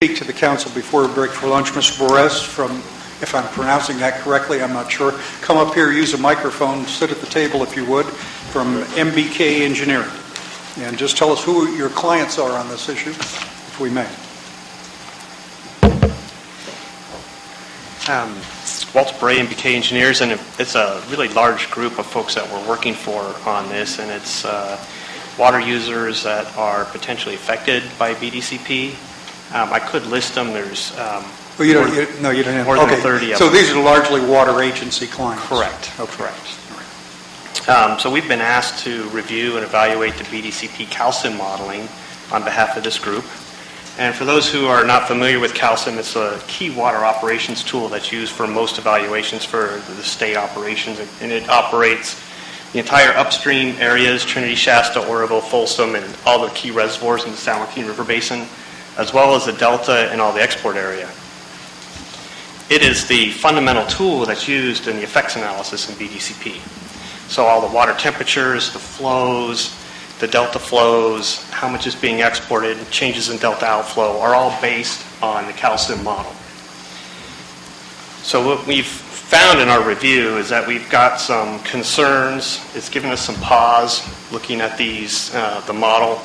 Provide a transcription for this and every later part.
Speak to the council before we break for lunch. Mr. Borres from, if I'm pronouncing that correctly, I'm not sure. Come up here, use a microphone, sit at the table if you would, from MBK Engineering. And just tell us who your clients are on this issue, if we may. Walter Bray, MBK Engineers, and it's a really large group of folks that we're working for on this, and it's water users that are potentially affected by BDCP. I could list them. There's you don't have more than 30 of so them. These are largely water agency clients. Correct. Okay. Correct. So we've been asked to review and evaluate the BDCP CalSIM modeling on behalf of this group. And for those who are not familiar with CalSIM, it's a key water operations tool that's used for most evaluations for the state operations, and it operates the entire upstream areas, Trinity, Shasta, Oroville, Folsom, and all the key reservoirs in the San Joaquin River Basin, as well as the delta and all the export area. It is the fundamental tool that's used in the effects analysis in BDCP. So all the water temperatures, the flows, the delta flows, how much is being exported, changes in delta outflow are all based on the CalSIM model. So what we've found in our review is that we've got some concerns. It's given us some pause looking at these, the model.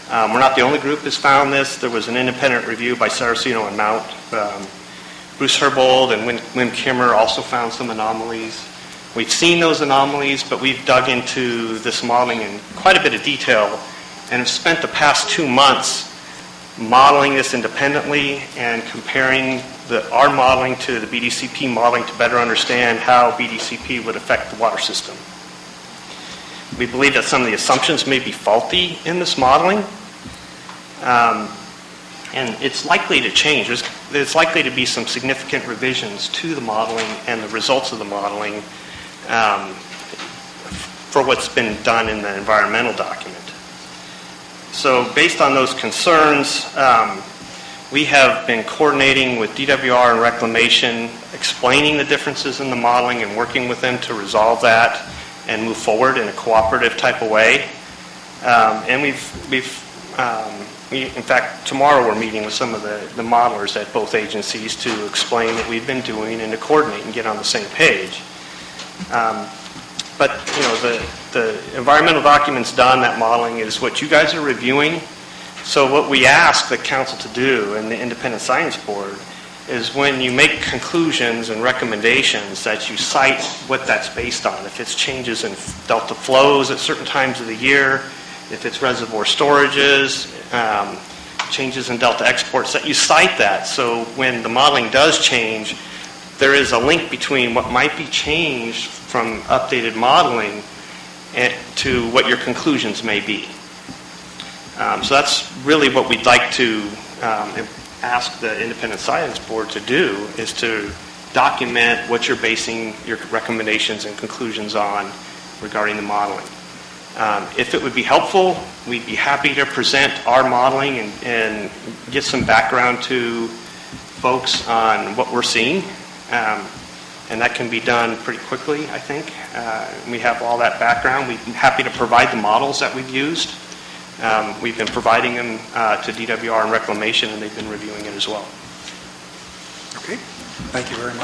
We're not the only group that's found this. There was an independent review by Saraceno and Mount. Bruce Herbold and Wim Kimmer also found some anomalies. We've seen those anomalies, but we've dug into this modeling in quite a bit of detail and have spent the past 2 months modeling this independently and comparing our modeling to the BDCP modeling to better understand how BDCP would affect the water system. We believe that some of the assumptions may be faulty in this modeling, and it's likely to change. There's likely to be some significant revisions to the modeling and the results of the modeling for what's been done in the environmental document. So based on those concerns, we have been coordinating with DWR and Reclamation, explaining the differences in the modeling and working with them to resolve that and move forward in a cooperative type of way. And in fact, tomorrow we're meeting with some of the modelers at both agencies to explain what we've been doing and to coordinate and get on the same page. But you know, the environmental document's done. That modeling is what you guys are reviewing. So what we ask the council to do and the Independent Science Board is when you make conclusions and recommendations that you cite what that's based on. If it's changes in delta flows at certain times of the year, if it's reservoir storages, changes in delta exports, that you cite that. So when the modeling does change, there is a link between what might be changed from updated modeling to what your conclusions may be. So that's really what we'd like to ask the Independent Science Board to do, is to document what you're basing your recommendations and conclusions on regarding the modeling. If it would be helpful, we'd be happy to present our modeling and get some background to folks on what we're seeing. And that can be done pretty quickly, I think. We have all that background. We'd be happy to provide the models that we've used. We've been providing them to DWR and Reclamation, and they've been reviewing it as well. Okay. Thank you very much.